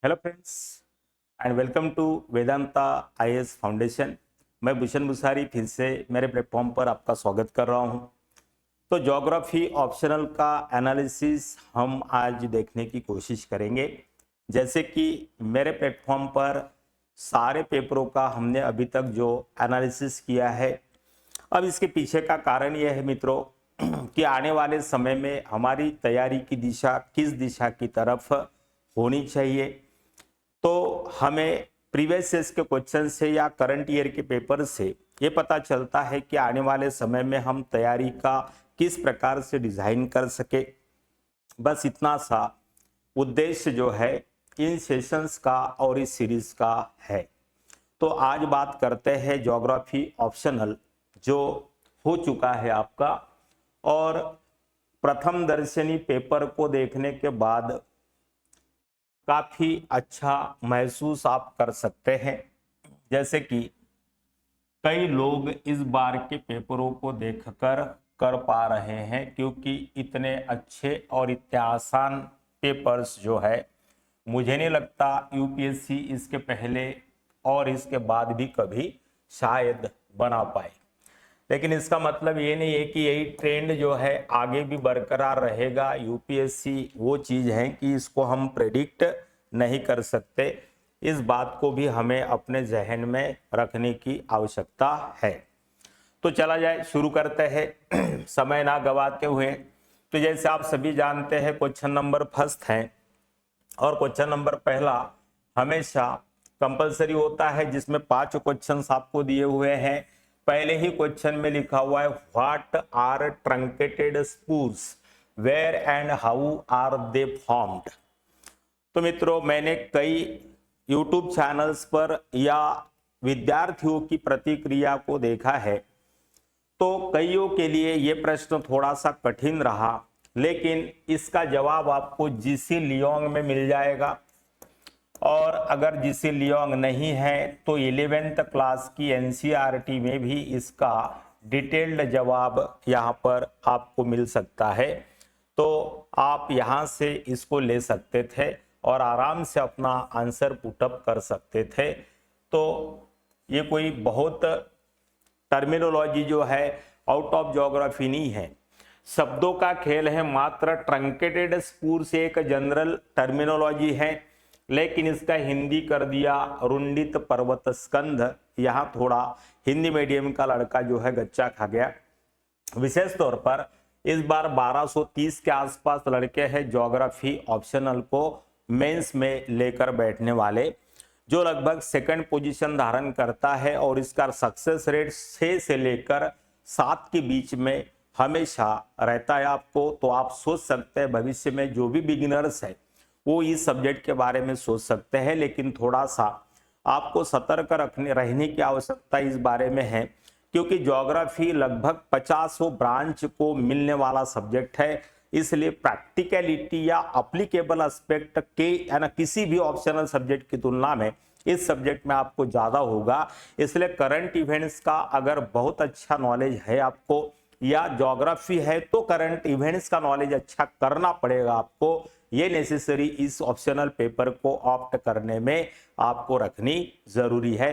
Hello friends and welcome to Vedanta IAS foundation. मैं भूषण मुसारी फिर से मेरे प्लेटफॉर्म पर आपका स्वागत कर रहा हूं। तो ज्योग्राफी ऑप्शनल का एनालिसिस हम आज देखने की कोशिश करेंगे। जैसे कि मेरे प्लेटफॉर्म पर सारे पेपरों का हमने अभी तक जो एनालिसिस किया है, अब इसके पीछे का कारण यह है मित्रों कि आने वाले समय में हमारी तैयारी की दिशा किस दिशा की तरफ होनी चाहिए। तो हमें प्रीवियस ईयर्स के क्वेश्चन से या करंट ईयर के पेपर से ये पता चलता है कि आने वाले समय में हम तैयारी का किस प्रकार से डिजाइन कर सके। बस इतना सा उद्देश्य जो है इन सेशंस का और इस सीरीज का है। तो आज बात करते हैं ज्योग्राफी ऑप्शनल जो हो चुका है आपका, और प्रथम दर्शनी पेपर को देखने के बाद काफी अच्छा महसूस आप कर सकते हैं। जैसे कि कई लोग इस बार के पेपरों को देखकर कर पा रहे हैं, क्योंकि इतने अच्छे और इतने आसान पेपर्स जो है मुझे नहीं लगता यूपीएससी इसके पहले और इसके बाद भी कभी शायद बना पाए। लेकिन इसका मतलब ये नहीं है कि यही ट्रेंड जो है आगे भी बरकरार रहेगा। यूपीएससी वो चीज है कि इसको हम प्रेडिक्ट नहीं कर सकते। इस बात को भी हमें अपने जहन में रखने की आवश्यकता है। तो चला जाए, शुरू करते हैं समय ना गवाते हुए। तो जैसे आप सभी जानते हैं क्वेश्चन नंबर फर्स्ट है, और क्वेश्चन नंबर पहला हमेशा कंपलसरी होता है, जिसमें 5 क्वेश्चंस आपको दिए हुए हैं। पहले ही क्वेश्चन में लिखा हुआ है what are truncated spurs, where and how are they formed. तो मित्रों, मैंने कई YouTube चैनल्स पर या विद्यार्थियों की प्रतिक्रिया को देखा है, तो कईयों के लिए ये प्रश्न थोड़ा सा कठिन रहा, लेकिन इसका जवाब आपको जीसी लियोंग में मिल जाएगा। और अगर जीसी लियोंग नहीं है तो 11th क्लास की एनसीईआरटी में भी इसका डिटेल्ड जवाब यहाँ पर आपको मिल सकता है। तो आप यहाँ से इसको ले सकते थे और आराम से अपना आंसर पुटअप कर सकते थे। तो ये कोई बहुत टर्मिनोलॉजी जो है आउट ऑफ ज्योग्राफी नहीं है, शब्दों का खेल है मात्र। ट्रंकेटेड स्पूर से एक जनरल टर्मिनोलॉजी है, लेकिन इसका हिंदी कर दिया रुंडित पर्वत स्कंध। यहाँ थोड़ा हिंदी मीडियम का लड़का जो है गच्चा खा गया। विशेष तौर पर इस बार 1230 के आसपास लड़के हैं ज्योग्राफी ऑप्शनल को मेंस में लेकर बैठने वाले, जो लगभग सेकंड पोजीशन धारण करता है, और इसका सक्सेस रेट 6 से लेकर 7 के बीच में हमेशा रहता है आपको। तो आप सोच सकते हैं भविष्य में जो भी बिगिनर्स है वो इस सब्जेक्ट के बारे में सोच सकते हैं, लेकिन थोड़ा सा आपको सतर्क रहने की आवश्यकता इस बारे में है, क्योंकि ज्योग्राफी लगभग 50 ब्रांच को मिलने वाला सब्जेक्ट है। इसलिए प्रैक्टिकलिटी या अप्लीकेबल एस्पेक्ट के यानी किसी भी ऑप्शनल सब्जेक्ट की तुलना में इस सब्जेक्ट में आपको ज्यादा होगा। इसलिए करंट इवेंट्स का अगर बहुत अच्छा नॉलेज है आपको, या ज्योग्राफी है, तो करंट इवेंट्स का नॉलेज अच्छा करना पड़ेगा आपको। ये नेसेसरी इस ऑप्शनल पेपर को ऑप्ट करने में आपको रखनी जरूरी है।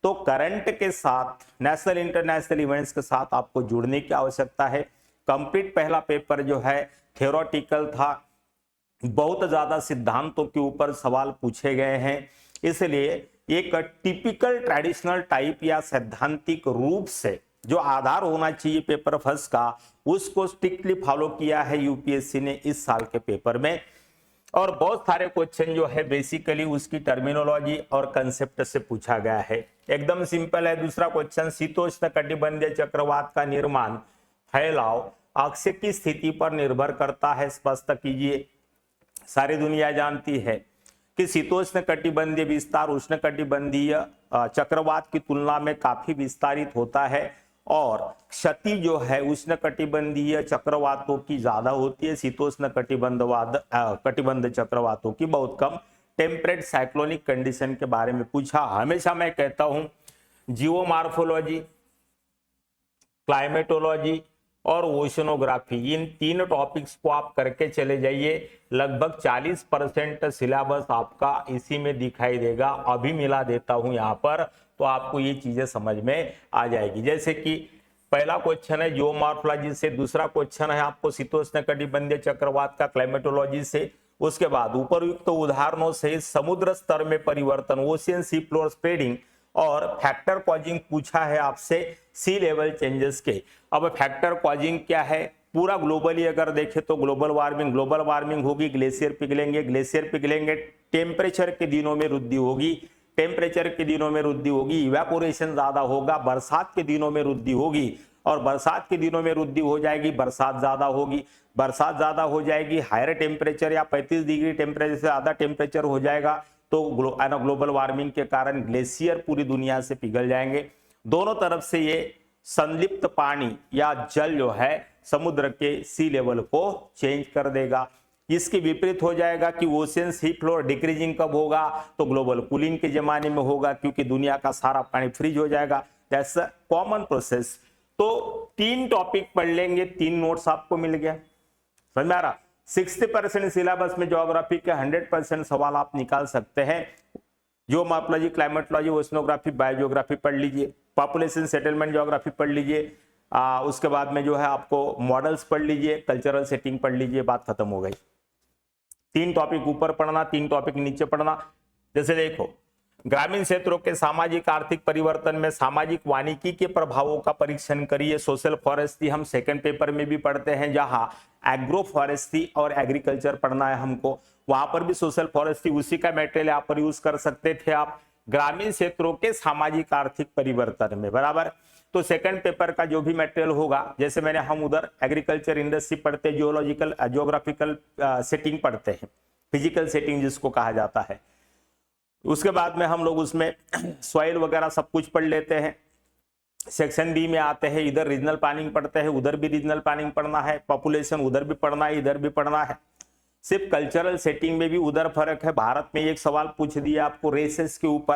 तो करंट के साथ नेशनल इंटरनेशनल इवेंट्स के साथ आपको जुड़ने की आवश्यकता है। कंप्लीट पहला पेपर जो है थ्योरेटिकल था, बहुत ज्यादा सिद्धांतों के ऊपर सवाल पूछे गए हैं। इसलिए एक टिपिकल ट्रेडिशनल टाइप या सैद्धांतिक रूप से जो आधार होना चाहिए पेपर फर्स्ट का, उसको स्ट्रिक्टली फॉलो किया है यूपीएससी ने इस साल के पेपर में। और बहुत सारे क्वेश्चन जो है बेसिकली उसकी टर्मिनोलॉजी और कंसेप्ट से पूछा गया है। एकदम सिंपल है। दूसरा क्वेश्चन, शीतोष्ण कटिबंधीय चक्रवात का निर्माण फैलाव अक्ष की स्थिति पर निर्भर करता है, स्पष्ट कीजिए। सारी दुनिया जानती है कि शीतोष्ण कटिबंधीय विस्तार उष्ण कटिबंधीय चक्रवात की तुलना में काफी विस्तारित होता है, और क्षति जो है उष्ण कटिबंधीय चक्रवातों की ज्यादा होती है, शीतोष्ण कटिबंध चक्रवातों की बहुत कम। टेम्परेट साइक्लोनिक कंडीशन के बारे में पूछा। हमेशा मैं कहता हूं जियोमार्फोलॉजी, क्लाइमेटोलॉजी और ओशनोग्राफी, इन तीन टॉपिक्स को आप करके चले जाइए। लगभग 40% सिलेबस आपका इसी में दिखाई देगा। अभी मिला देता हूं यहाँ पर, तो आपको ये चीजें समझ में आ जाएगी। जैसे कि पहला क्वेश्चन है जियोमॉर्फोलॉजी से, दूसरा क्वेश्चन है आपको शीतोष्णकटिबंधीय चक्रवात का क्लाइमेटोलॉजी से, उसके बाद उपरयुक्त उदाहरणों से समुद्र स्तर में परिवर्तन, ओशियन सी फ्लोर स्प्रेडिंग, और फैक्टर कॉजिंग पूछा है आपसे सी लेवल चेंजेस के। अब फैक्टर कॉजिंग क्या है, पूरा ग्लोबली अगर देखें तो ग्लोबल वार्मिंग होगी, ग्लेशियर पिघलेंगे, टेम्परेचर के दिनों में वृद्धि होगी, इवेपोरेशन ज्यादा होगा, बरसात के दिनों में वृद्धि होगी, और बरसात के दिनों में वृद्धि हो जाएगी, बरसात ज्यादा हो जाएगी, हायर टेम्परेचर या 35 डिग्री टेम्परेचर से ज्यादा टेम्परेचर हो जाएगा, तो ग्लोबल वार्मिंग के कारण ग्लेशियर पूरी दुनिया से पिघल जाएंगे। दोनों तरफ से ये संलिप्त पानी या जल जो है समुद्र के सी लेवल को चेंज कर देगा। इसके विपरीत हो जाएगा कि ओशियन सी फ्लोर डिक्रीजिंग कब होगा, तो ग्लोबल कूलिंग के जमाने में होगा, क्योंकि दुनिया का सारा पानी फ्रीज हो जाएगा। That's a common process. तो 3 टॉपिक पढ़ लेंगे, 3 नोट्स आपको मिल गया, समझ में आ रहा। 60% सिलेबस में ज्योग्राफी के 100% सवाल आप निकाल सकते हैं। जियोमॉर्फोलॉजी, क्लाइमेटोलॉजी, ओशनोग्राफी, बायोजियोग्राफी पढ़ लीजिए, पॉपुलेशन सेटलमेंट ज्योग्राफी पढ़ लीजिए, उसके बाद में जो है आपको मॉडल्स पढ़ लीजिए, कल्चरल सेटिंग पढ़ लीजिए, बात खत्म हो गई। 3 टॉपिक ऊपर पढ़ना, 3 टॉपिक नीचे पढ़ना। जैसे देखो, ग्रामीण क्षेत्रों के सामाजिक आर्थिक परिवर्तन में सामाजिक वानिकी के प्रभावों का परीक्षण करिए। सोशल फॉरेस्ट्री हम सेकंड पेपर में भी पढ़ते हैं, जहां एग्रो फॉरेस्ट्री और एग्रीकल्चर पढ़ना है हमको, वहां पर भी सोशल फॉरेस्ट्री उसी का मटेरियल यहाँ पर यूज कर सकते थे आप, ग्रामीण क्षेत्रों के सामाजिक आर्थिक परिवर्तन में, बराबर। तो सेकंड पेपर का जो भी मटेरियल होगा, जैसे मैंने हम उधर एग्रीकल्चर इंडस्ट्री पढ़ते, जियोग्राफिकल सेटिंग पढ़ते हैं, फिजिकल सेटिंग जिसको कहा जाता है। उसके बाद में हम लोग उसमें सॉइल वगैरह सब कुछ पढ़ लेते हैं। सेक्शन बी में आते हैं, इधर रीजनल प्लानिंग पढ़ते हैं, उधर भी रीजनल प्लानिंग पढ़ना है, पॉपुलेशन उधर भी पढ़ना है, इधर भी पढ़ना है। सिर्फ कल्चरल सेटिंग में भी उधर फर्क है। भारत में एक सवाल पूछ दिया आपको रेसेस के ऊपर,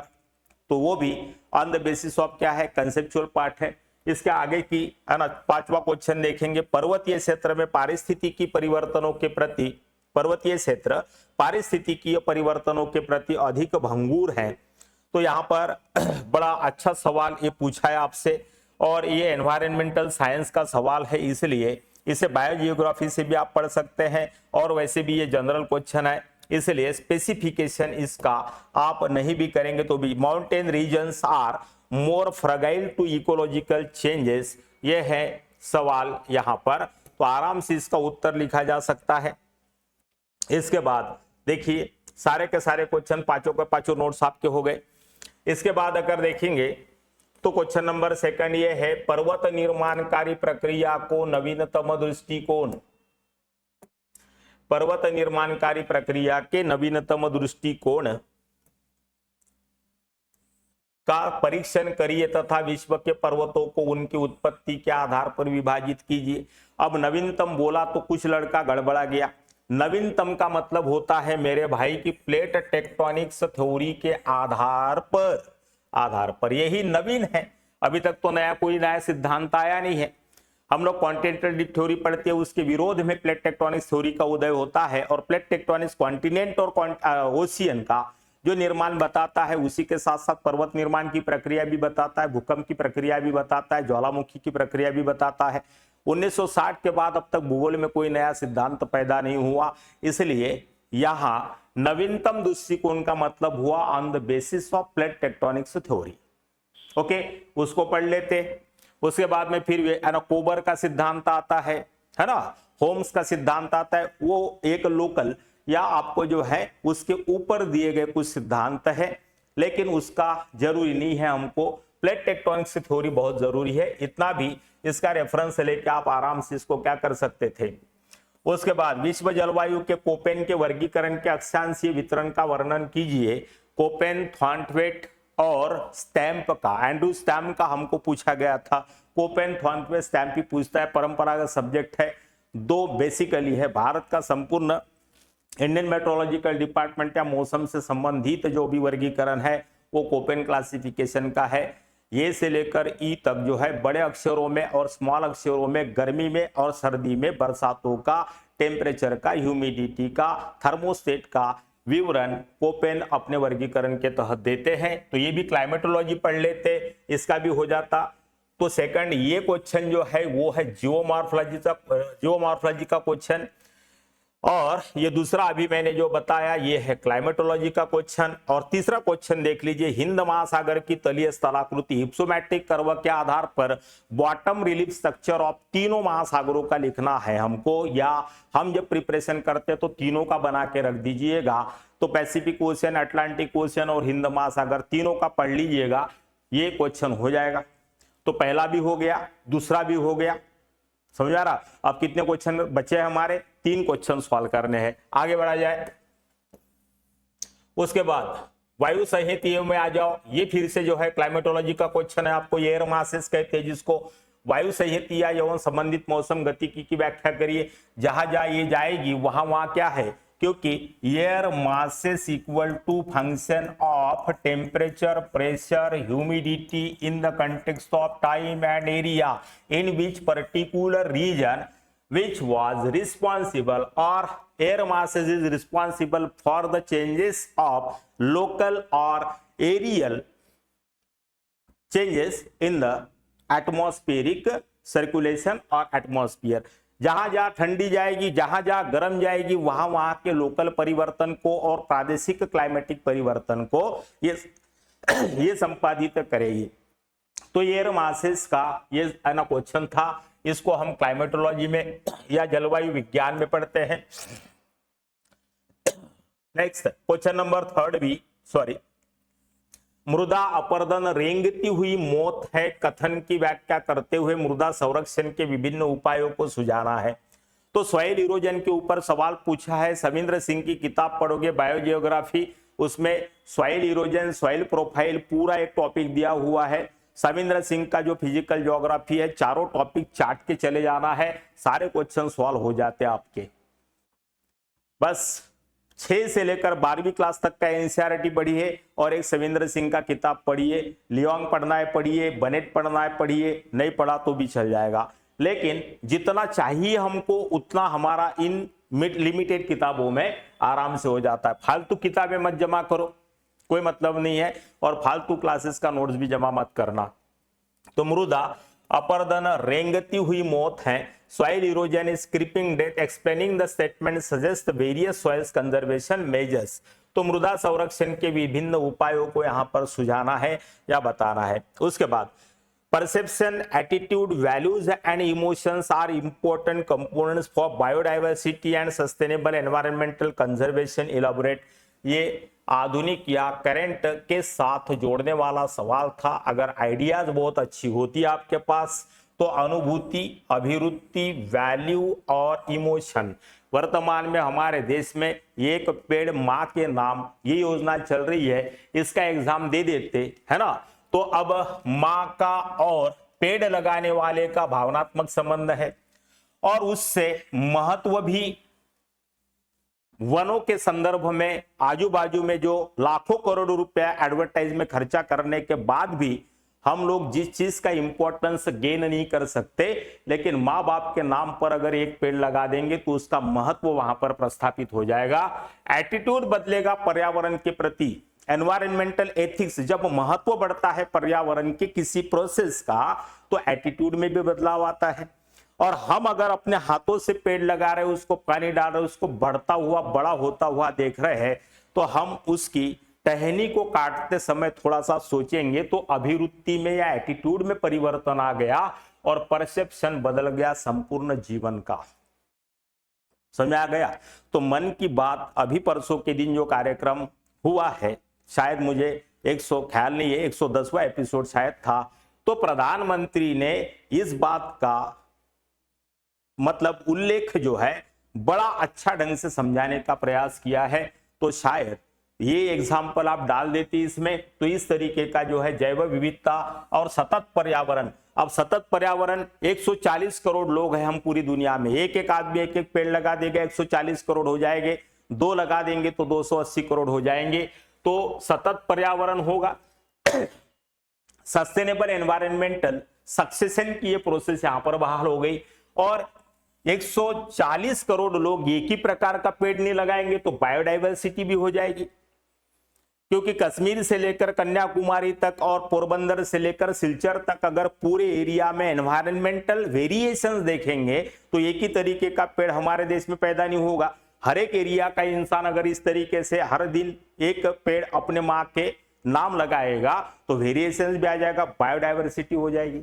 तो वो भी ऑन द बेसिस ऑफ क्या है, कंसेप्चुअल पार्ट है। इसके आगे की है ना 5वां क्वेश्चन देखेंगे, पर्वतीय क्षेत्र में पारिस्थितिकी परिवर्तनों के प्रति, पर्वतीय क्षेत्र पारिस्थितिकीय परिवर्तनों के प्रति अधिक भंगुर है। तो यहाँ पर बड़ा अच्छा सवाल ये पूछा है आपसे, और ये एनवायरमेंटल साइंस का सवाल है, इसलिए इसे बायोजियोग्राफी से भी आप पढ़ सकते हैं, और वैसे भी ये जनरल क्वेश्चन है, इसलिए स्पेसिफिकेशन इसका आप नहीं भी करेंगे तो भी। Mountain regions are more fragile to ecological changes, ये है सवाल यहाँ पर, तो आराम से इसका उत्तर लिखा जा सकता है। इसके बाद देखिए सारे के सारे क्वेश्चन, पांचों के पांचों नोट्स आपके हो गए। इसके बाद अगर देखेंगे तो क्वेश्चन नंबर 2 ये है, पर्वत निर्माणकारी प्रक्रिया को नवीनतम दृष्टिकोण, पर्वत निर्माणकारी प्रक्रिया के नवीनतम दृष्टिकोण का परीक्षण करिए तथा विश्व के पर्वतों को उनकी उत्पत्ति के आधार पर विभाजित कीजिए। अब नवीनतम बोला तो कुछ लड़का गड़बड़ा गया। नवीनतम का मतलब होता है मेरे भाई की प्लेट टेक्टोनिक्स थ्योरी के आधार पर यही नवीन है। अभी तक तो कोई नया सिद्धांत आया नहीं है। हम लोग कॉन्टिनेंटल थ्योरी पढ़ते हैं, उसके विरोध में प्लेट टेक्टोनिक्स थ्योरी का उदय होता है, और प्लेट टेक्टोनिक्स कॉन्टिनेंट और ओशियन का जो निर्माण बताता है, उसी के साथ साथ पर्वत निर्माण की प्रक्रिया भी बताता है, भूकंप की प्रक्रिया भी बताता है, ज्वालामुखी की प्रक्रिया भी बताता है। 1960 के बाद अब तक भूगोल में कोई नया सिद्धांत पैदा नहीं हुआ, इसलिए यहां नवीनतम दृष्टिकोण का मतलब हुआ on the basis of plate tectonics theory. Okay, उसको पढ़ लेते। उसके बाद में फिर कोबर का सिद्धांत आता है ना, होम्स का सिद्धांत आता है। वो एक लोकल या आपको जो है उसके ऊपर दिए गए कुछ सिद्धांत है, लेकिन उसका जरूरी नहीं है हमको। प्लेट टेक्टोनिक्स थ्योरी बहुत जरूरी है, इतना भी इसका रेफरेंस लेके आप आराम से इसको क्या कर सकते थे। उसके बाद विश्व जलवायु के कोपेन के वर्गीकरण के अक्षांशीय वितरण का वर्णन कीजिए। कोपेन, थॉर्नथवेट और स्टैम्प का, एंड्रू स्टैम्प का हमको पूछा गया था। कोपेन, थॉर्नथवेट, स्टैम्प ही पूछता है, परंपरागत सब्जेक्ट है। 2 बेसिकली है, भारत का संपूर्ण इंडियन मेट्रोलॉजिकल डिपार्टमेंट या मौसम से संबंधित जो भी वर्गीकरण है वो कोपेन क्लासिफिकेशन का है। ये से लेकर ई तक जो है बड़े अक्षरों में और स्मॉल अक्षरों में गर्मी में और सर्दी में बरसातों का, टेम्परेचर का, ह्यूमिडिटी का, थर्मोस्टेट का विवरण कोपेन अपने वर्गीकरण के तहत देते हैं। तो ये भी क्लाइमेटोलॉजी पढ़ लेते, इसका भी हो जाता। तो सेकंड ये क्वेश्चन जो है वो है जियोमॉर्फोलॉजी का क्वेश्चन, और ये दूसरा अभी मैंने जो बताया ये है क्लाइमेटोलॉजी का क्वेश्चन। और तीसरा क्वेश्चन देख लीजिए, हिंद महासागर की तलीय स्थलाकृति हिप्सोमेट्रिक कर्व के आधार पर बॉटम रिलीफ स्ट्रक्चर ऑफ तीनों महासागरों का लिखना है हमको, या हम जब प्रिपरेशन करते हैं तो तीनों का बना के रख दीजिएगा। तो पैसिफिक ओशियन, अटलांटिक ओशियन और हिंद महासागर तीनों का पढ़ लीजिएगा, ये क्वेश्चन हो जाएगा। तो पहला भी हो गया, दूसरा भी हो गया, समझ आ रहा। अब कितने क्वेश्चन बचे हैं हमारे? 3 क्वेश्चन सॉल्व करने हैं। आगे बढ़ा जाए। उसके बाद वायु संहिता में आ जाओ। ये फिर से जो है क्लाइमेटोलॉजी का क्वेश्चन है, आपको एयर मासेस कहते हैं जिसको। वायु संहिता यौन संबंधित मौसम गतिकी की व्याख्या करिए। जहां जहां ये जाएगी वहां वहां क्या है, क्योंकि air masses equal to function of temperature, pressure, humidity in the context of time and area in which particular region which was responsible, or air masses is responsible for the changes of local or aerial changes in the atmospheric circulation or atmosphere। जहां जहां ठंडी जाएगी, जहां जहां गर्म जाएगी, वहां वहां के लोकल परिवर्तन को और प्रादेशिक क्लाइमेटिक परिवर्तन को ये संपादित करेगी। तो एयर मासेस का ये ना क्वेश्चन था, इसको हम क्लाइमेटोलॉजी में या जलवायु विज्ञान में पढ़ते हैं। नेक्स्ट क्वेश्चन नंबर 3 भी, सॉरी, मृदा अपरदन रेंगती हुई मौत है कथन की व्याख्या करते हुए मृदा संरक्षण के विभिन्न उपायों को सुझाना है। तो सॉइल इरोजन के ऊपर सवाल पूछा है। सविंद्र सिंह की किताब पढ़ोगे बायोजियोग्राफी, उसमें सॉइल इरोजन, सॉइल प्रोफाइल पूरा एक टॉपिक दिया हुआ है। सविंद्र सिंह का जो फिजिकल ज्योग्राफी है, चारों टॉपिक चाट के चले जाना है, सारे क्वेश्चन सॉल्व हो जाते हैं आपके। बस 6 से लेकर 12वीं क्लास तक का एनसीईआरटी पढ़िए और एक सविंद्र सिंह का किताब पढ़िए। लियोंग पढ़ना है पढ़िए, बनेट पढ़ना है पढ़िए, नहीं पढ़ा तो भी चल जाएगा। लेकिन जितना चाहिए हमको उतना हमारा इन लिमिटेड किताबों में आराम से हो जाता है। फालतू किताबें मत जमा करो, कोई मतलब नहीं है, और फालतू क्लासेस का नोट्स भी जमा मत करना। तो मृदा अपरदन रेंगती हुई मौत है, soil erosion is creeping death, explaining the statement suggest various soils conservation measures. तो मृदा संरक्षण के विभिन्न उपायों को यहां पर सुझाना है या बताना है। उसके बाद perception, attitude, values and emotions are important components for biodiversity and sustainable environmental conservation, elaborate. ये आधुनिक या करंट के साथ जोड़ने वाला सवाल था। अगर आइडियाज बहुत अच्छी होती है आपके पास तो अनुभूति, अभिरुचि, वैल्यू और इमोशन। वर्तमान में हमारे देश में एक पेड़ माँ के नाम ये योजना चल रही है, इसका एग्जाम दे देते है ना। तो अब माँ का और पेड़ लगाने वाले का भावनात्मक संबंध है, और उससे महत्व भी वनों के संदर्भ में आजू बाजू में जो लाखों करोड़ों रुपया एडवर्टाइज में खर्चा करने के बाद भी हम लोग जिस चीज का इंपॉर्टेंस गेन नहीं कर सकते, लेकिन माँ बाप के नाम पर अगर एक पेड़ लगा देंगे तो उसका महत्व वहां पर प्रस्थापित हो जाएगा। एटीट्यूड बदलेगा पर्यावरण के प्रति, एनवायरमेंटल एथिक्स। जब महत्व बढ़ता है पर्यावरण के किसी प्रोसेस का तो एटीट्यूड में भी बदलाव आता है। और हम अगर अपने हाथों से पेड़ लगा रहे, उसको पानी डाल रहे, उसको बढ़ता हुआ बड़ा होता हुआ देख रहे हैं, तो हम उसकी टहनी को काटते समय थोड़ा सा सोचेंगे तो अभिरुचि में या एटीट्यूड में परिवर्तन आ गया और परसेप्शन बदल गया संपूर्ण जीवन का। समझ आ गया। तो मन की बात अभी परसों के दिन जो कार्यक्रम हुआ है, शायद मुझे 100 ख्याल नहीं है 110वां एपिसोड शायद था, तो प्रधानमंत्री ने इस बात का मतलब उल्लेख जो है बड़ा अच्छा ढंग से समझाने का प्रयास किया है। तो शायद ये एग्जाम्पल आप डाल देती इसमें, तो इस तरीके का जो है जैव विविधता और सतत पर्यावरण। अब सतत पर्यावरण 140 करोड़ लोग हैं हम पूरी दुनिया में, एक एक आदमी एक एक पेड़ लगा देगा 140 करोड़ हो जाएंगे, 2 लगा देंगे तो 280 करोड़ हो जाएंगे। तो सतत पर्यावरण होगा। सस्टेनेबल एनवायरमेंटल सक्सेशन की ये प्रोसेस यहां पर बहाल हो गई। और 140 करोड़ लोग एक ही प्रकार का पेड़ नहीं लगाएंगे तो बायोडाइवर्सिटी भी हो जाएगी, क्योंकि कश्मीर से लेकर कन्याकुमारी तक और पोरबंदर से लेकर सिलचर तक अगर पूरे एरिया में एनवायरमेंटल वेरिएशंस देखेंगे तो एक ही तरीके का पेड़ हमारे देश में पैदा नहीं होगा। हर एक एरिया का इंसान अगर इस तरीके से हर दिन एक पेड़ अपने माँ के नाम लगाएगा तो वेरिएशंस भी आ जाएगा, बायोडाइवर्सिटी हो जाएगी।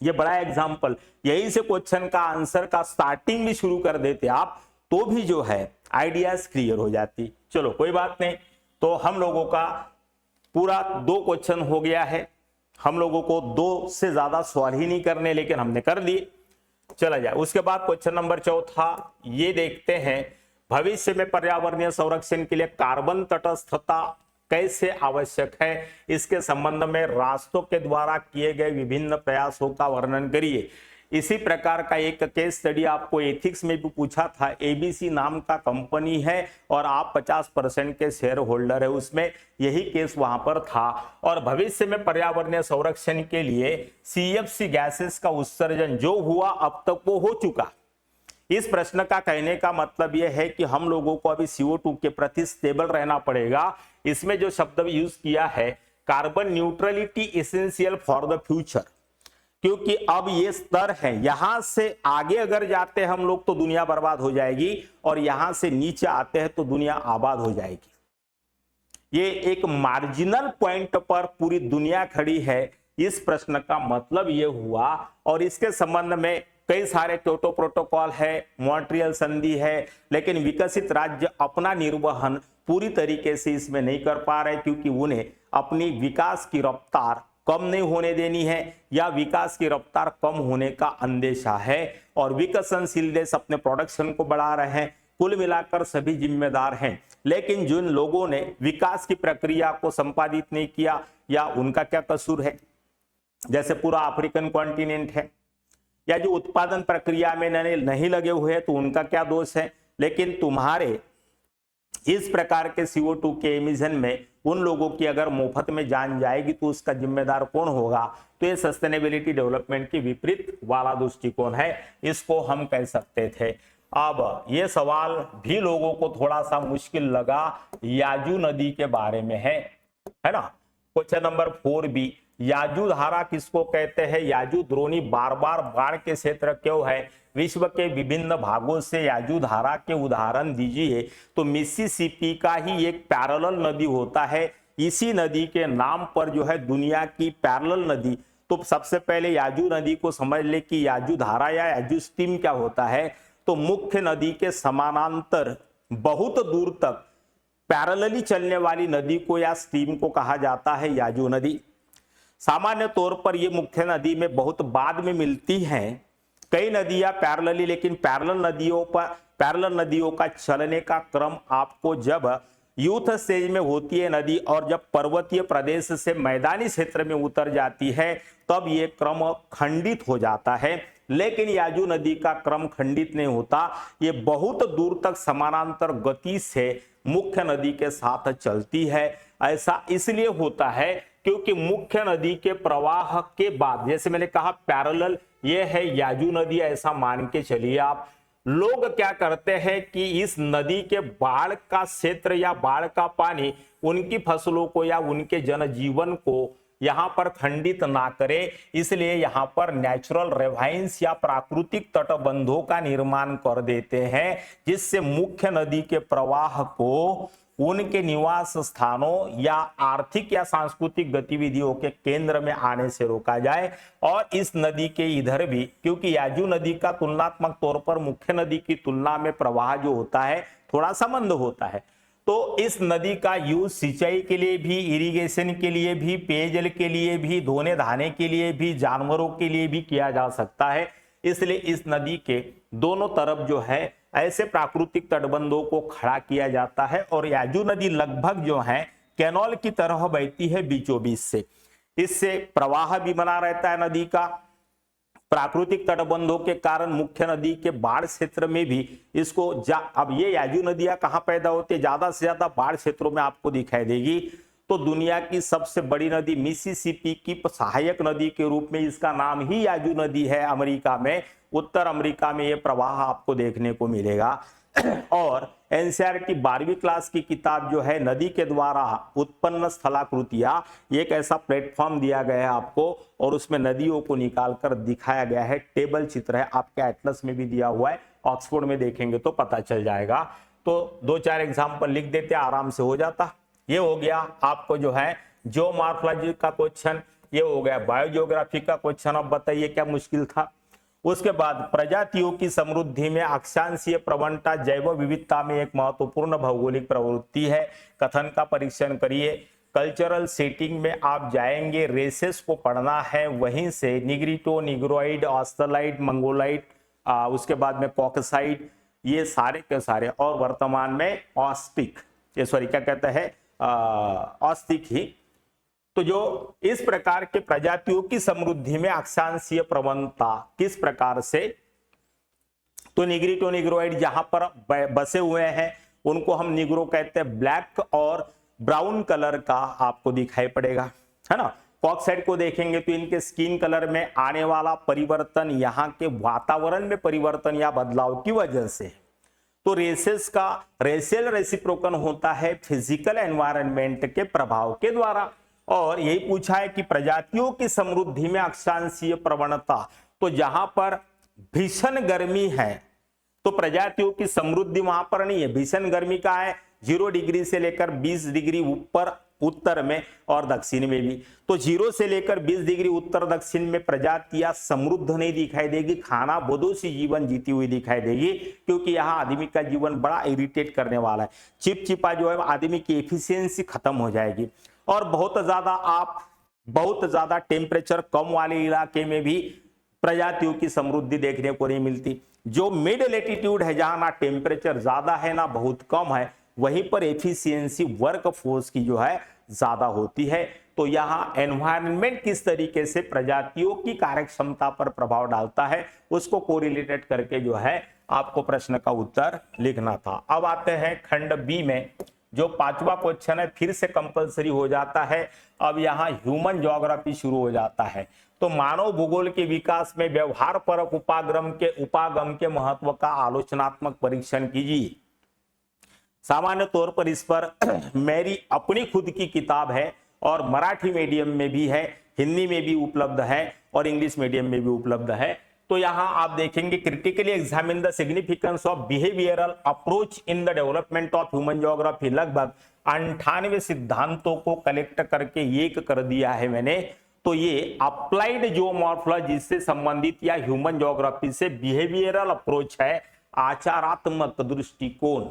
ये बड़ा एग्जाम्पल, यही से क्वेश्चन का आंसर का स्टार्टिंग भी शुरू कर देते आप तो भी जो है आइडियाज क्लियर हो जाती। चलो कोई बात नहीं, तो हम लोगों का पूरा 2 क्वेश्चन हो गया है। हम लोगों को 2 से ज्यादा सवाल ही नहीं करने, लेकिन हमने कर दिए। चला जाए उसके बाद क्वेश्चन नंबर 4 ये देखते हैं, भविष्य में पर्यावरणीय संरक्षण के लिए कार्बन तटस्थता कैसे आवश्यक है, इसके संबंध में राष्ट्रों के द्वारा किए गए विभिन्न प्रयासों का वर्णन करिए। इसी प्रकार का एक केस स्टडी आपको एथिक्स में भी पूछा था। एबीसी नाम का कंपनी है और आप 50% के शेयर होल्डर है, उसमें यही केस वहां पर था। और भविष्य में पर्यावरणीय संरक्षण के लिए सीएफसी गैसेस का उत्सर्जन जो हुआ अब तक वो हो चुका। इस प्रश्न का कहने का मतलब यह है कि हम लोगों को अभी CO2 के प्रति स्टेबल रहना पड़ेगा। इसमें जो शब्द यूज किया है carbon neutrality essential for the future, क्योंकि अब ये स्तर है, यहां से आगे अगर जाते हैं हम लोग तो दुनिया बर्बाद हो जाएगी और यहां से नीचे आते हैं तो दुनिया आबाद हो जाएगी। ये एक मार्जिनल पॉइंट पर पूरी दुनिया खड़ी है, इस प्रश्न का मतलब ये हुआ। और इसके संबंध में कई सारे क्योटो प्रोटोकॉल है, मॉन्ट्रियल संधि है, लेकिन विकसित राज्य अपना निर्वहन पूरी तरीके से इसमें नहीं कर पा रहे, क्योंकि उन्हें अपनी विकास की रफ्तार कम नहीं होने देनी है या विकास की रफ्तार कम होने का अंदेशा है। और विकसनशील देश अपने प्रोडक्शन को बढ़ा रहे हैं। कुल मिलाकर सभी जिम्मेदार हैं, लेकिन जिन लोगों ने विकास की प्रक्रिया को संपादित नहीं किया या उनका क्या कसूर है, जैसे पूरा अफ्रीकन कॉन्टिनेंट है, या जो उत्पादन प्रक्रिया में नहीं लगे हुए हैं तो उनका क्या दोष है। लेकिन तुम्हारे इस प्रकार के CO2 के एमिशन में उन लोगों की अगर मुफ्त में जान जाएगी तो उसका जिम्मेदार कौन होगा। तो ये सस्टेनेबिलिटी डेवलपमेंट की विपरीत वाला दृष्टिकोण है, इसको हम कह सकते थे। अब ये सवाल भी लोगों को थोड़ा सा मुश्किल लगा, याजू नदी के बारे में है ना। क्वेश्चन नंबर 4B, याजू धारा किसको कहते हैं, याजू द्रोणी बार बार बाढ़ के क्षेत्र क्यों है, विश्व के विभिन्न भागों से याजू धारा के उदाहरण दीजिए। तो मिसिसिपी का ही एक पैरेलल नदी होता है, इसी नदी के नाम पर जो है दुनिया की पैरेलल नदी। तो सबसे पहले याजू नदी को समझ ले कि याजू धारा या याजू स्ट्रीम क्या होता है। तो मुख्य नदी के समानांतर बहुत दूर तक पैरेलली चलने वाली नदी को या स्ट्रीम को कहा जाता है याजू नदी। सामान्य तौर पर ये मुख्य नदी में बहुत बाद में मिलती हैं कई नदियां पैरेलली, लेकिन पैरेलल नदियों का चलने का क्रम आपको जब यूथ स्टेज में होती है नदी और जब पर्वतीय प्रदेश से मैदानी क्षेत्र में उतर जाती है तब ये क्रम खंडित हो जाता है। लेकिन याजू नदी का क्रम खंडित नहीं होता, ये बहुत दूर तक समानांतर गति से मुख्य नदी के साथ चलती है। ऐसा इसलिए होता है क्योंकि मुख्य नदी के प्रवाह के बाद, जैसे मैंने कहा पैरेलल ये है याजू नदी, ऐसा मान के चलिए आप। लोग क्या करते हैं कि इस नदी के बाढ़ का क्षेत्र या बाढ़ का पानी उनकी फसलों को या उनके जनजीवन को यहां पर खंडित ना करे, इसलिए यहां पर नेचुरल रेवाइंस या प्राकृतिक तटबंधों का निर्माण कर देते हैं, जिससे मुख्य नदी के प्रवाह को उनके निवास स्थानों या आर्थिक या सांस्कृतिक गतिविधियों के केंद्र में आने से रोका जाए। और इस नदी के इधर भी, क्योंकि याजू नदी का तुलनात्मक तौर पर मुख्य नदी की तुलना में प्रवाह जो होता है थोड़ा सा मंद होता है, तो इस नदी का यूज सिंचाई के लिए भी, इरिगेशन के लिए भी, पेयजल के लिए भी, धोने धाने के लिए भी, जानवरों के लिए भी किया जा सकता है। इसलिए इस नदी के दोनों तरफ जो है ऐसे प्राकृतिक तटबंधों को खड़ा किया जाता है। और याजू नदी लगभग जो है कैनॉल की तरह बहती है बीचों बीच से, इससे प्रवाह भी बना रहता है नदी का। प्राकृतिक तटबंधों के कारण मुख्य नदी के बाढ़ क्षेत्र में भी अब ये याजू नदियां कहां पैदा होती है, ज्यादा से ज्यादा बाढ़ क्षेत्रों में आपको दिखाई देगी। तो दुनिया की सबसे बड़ी नदी मिसिसिपी की सहायक नदी के रूप में इसका नाम ही याजू नदी है। अमेरिका में, उत्तर अमेरिका में यह प्रवाह आपको देखने को मिलेगा। और एनसीईआरटी 12वीं क्लास की किताब जो है नदी के द्वारा उत्पन्न स्थलाकृतियां, एक ऐसा प्लेटफॉर्म दिया गया है आपको और उसमें नदियों को निकालकर दिखाया गया है। टेबल चित्र है, आपके एटलस में भी दिया हुआ है, ऑक्सफोर्ड में देखेंगे तो पता चल जाएगा। तो 2-4 एग्जाम्पल लिख देते, आराम से हो जाता। ये हो गया आपको जो है जियोमॉर्फोलॉजी का क्वेश्चन, ये हो गया बायोजियोग्राफी का क्वेश्चन। अब बताइए क्या मुश्किल था। उसके बाद प्रजातियों की समृद्धि में अक्षांशीय प्रवणता जैव विविधता में एक महत्वपूर्ण भौगोलिक प्रवृत्ति है। कथन का परीक्षण करिए। कल्चरल सेटिंग में आप जाएंगे, रेसेस को पढ़ना है, वहीं से निग्रिटो, निग्रोइड, ऑस्ट्रलाइड, मंगोलाइड, उसके बाद में कॉकसाइड, ये सारे के सारे, और वर्तमान में ऑस्टिक, ये सॉरी क्या कहते हैं, ऑस्टिक ही। तो जो इस प्रकार के प्रजातियों की समृद्धि में अक्षांशीय प्रवणता किस प्रकार से, तो निग्रिटो, निग्रोइड जहां पर बसे हुए हैं उनको हम निग्रो कहते हैं, ब्लैक और ब्राउन कलर का आपको दिखाई पड़ेगा, है ना। कॉकसाइड को देखेंगे तो इनके स्किन कलर में आने वाला परिवर्तन यहाँ के वातावरण में परिवर्तन या बदलाव की वजह से। तो रेसेस का रेशियल रेसिप्रोकन होता है फिजिकल एनवायरनमेंट के प्रभाव के द्वारा। और यही पूछा है कि प्रजातियों की समृद्धि में अक्षांशीय प्रवणता, तो जहां पर भीषण गर्मी है तो प्रजातियों की समृद्धि वहां पर नहीं है। भीषण गर्मी का है 0 डिग्री से लेकर 20 डिग्री ऊपर उत्तर में और दक्षिण में भी। तो 0 से लेकर 20 डिग्री उत्तर दक्षिण में प्रजातियां समृद्ध नहीं दिखाई देगी, खाना बदोशी जीवन जीती हुई दिखाई देगी, क्योंकि यहाँ आदमी का जीवन बड़ा इरिटेट करने वाला है। चिपचिपा जो है आदमी की एफिशिएंसी खत्म हो जाएगी। और बहुत ज्यादा टेम्परेचर कम वाले इलाके में भी प्रजातियों की समृद्धि देखने को नहीं मिलती। जो मिड लेटीट्यूड है, जहां ना टेम्परेचर ज्यादा है ना बहुत कम है, वहीं पर एफिशिएंसी वर्क फोर्स की जो है ज्यादा होती है। तो यहाँ एनवायरनमेंट किस तरीके से प्रजातियों की कार्यक्षमता पर प्रभाव डालता है, उसको कोरिलेटेड करके जो है आपको प्रश्न का उत्तर लिखना था। अब आते हैं खंड बी में, जो 5वां क्वेश्चन है, फिर से कंपलसरी हो जाता है। अब यहाँ ह्यूमन ज्योग्राफी शुरू हो जाता है। तो मानव भूगोल के विकास में व्यवहार परक उपागम के महत्व का आलोचनात्मक परीक्षण कीजिए। सामान्य तौर पर इस पर मेरी अपनी खुद की किताब है और मराठी मीडियम में भी है, हिंदी में भी उपलब्ध है और इंग्लिश मीडियम में भी उपलब्ध है। तो यहां आप देखेंगे critically examine the significance of behavioural approach in the development of human geography. लगभग 98 सिद्धांतों को कलेक्ट करके एक कर दिया है मैंने। तो ये अप्लाइड जियोमॉर्फोलॉजी से संबंधित या ह्यूमन ज्योग्राफी से बिहेवियरल अप्रोच है, आचारात्मक दृष्टिकोण।